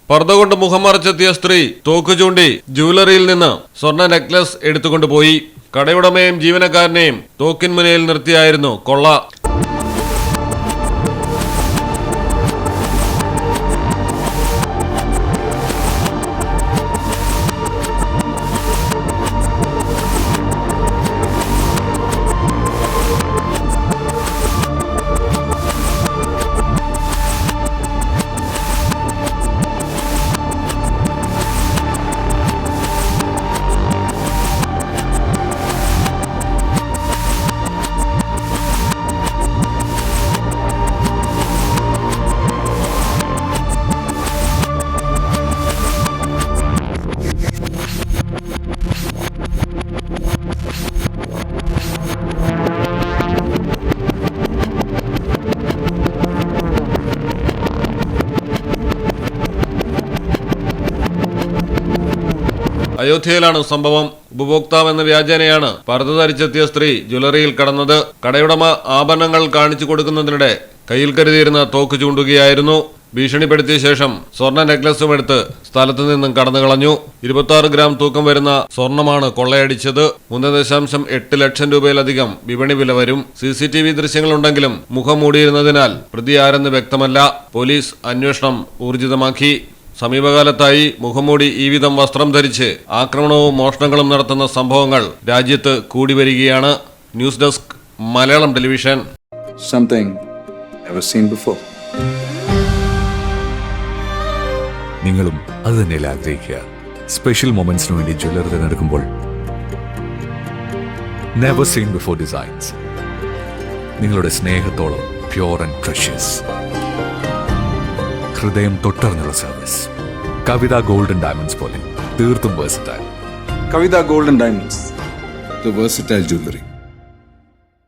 പർദ്ദ കൊണ്ട് മുഖം മറച്ചെത്തിയ സ്ത്രീ തോക്ക് ചൂണ്ടി ജുവലറിയിൽ നിന്ന് സ്വർണ്ണ നെക്ലസ് എടുത്തുകൊണ്ടുപോയി. കടയുടമയും ജീവനക്കാരനെയും തോക്കിൻ മുനയിൽ നിർത്തിയായിരുന്നു കൊള്ള. അയോധ്യയിലാണ് സംഭവം. ഉപഭോക്താവ് എന്ന വ്യാജേനയാണ് പർദ്ദ ധരിച്ചെത്തിയ സ്ത്രീ ജ്വല്ലറിയിൽ കടന്നത്. കടയുടമ ആഭരണങ്ങൾ കാണിച്ചു കൊടുക്കുന്നതിനിടെ കയ്യിൽ കരുതിയിരുന്ന തോക്ക് ചൂണ്ടുകയായിരുന്നു. ഭീഷണിപ്പെടുത്തിയ ശേഷം സ്വർണ്ണ നെക്ലസും എടുത്ത് സ്ഥലത്തു നിന്നും കടന്നു കളഞ്ഞു. 26 ഗ്രാം തൂക്കം വരുന്ന സ്വർണമാണ് കൊള്ളയടിച്ചത്. 3.8 ലക്ഷം രൂപയിലധികം വിപണി വില വരും. CCTV ദൃശ്യങ്ങളുണ്ടെങ്കിലും മുഖം മൂടിയിരുന്നതിനാൽ പ്രതി ആരെന്ന് വ്യക്തമല്ല. പോലീസ് അന്വേഷണം ഊർജിതമാക്കി. സമീപകാലത്തായി മുഖംമൂടി ഈ വിധം വസ്ത്രം ധരിച്ച് ആക്രമണവും മോഷണങ്ങളും നടത്തുന്ന സംഭവങ്ങൾ രാജ്യത്ത് കൂടി വരികയാണ്. News desk Malayalam television. നിങ്ങളും അത് തന്നെയല്ലേ ആഗ്രഹിക്കുക? സ്പെഷ്യൽ മൊമെന്റ്സിന് വേണ്ടി ജ്വല്ലറി തിരഞ്ഞെടുക്കുമ്പോൾ നെവർ സീൻ ബിഫോർ ഡിസൈൻസ്. നിങ്ങളുടെ സ്നേഹത്തോളം പ്യോർ ആൻഡ് പ്രഷ്യസ്, ഹൃദയം തൊട്ടറിഞ്ഞുള്ള സർവീസ്. കവിത ഗോൾഡൻ ഡയമണ്ട്സ് പോലെ തീർത്തും versatile. Kavitha golden diamonds, the versatile jewellery.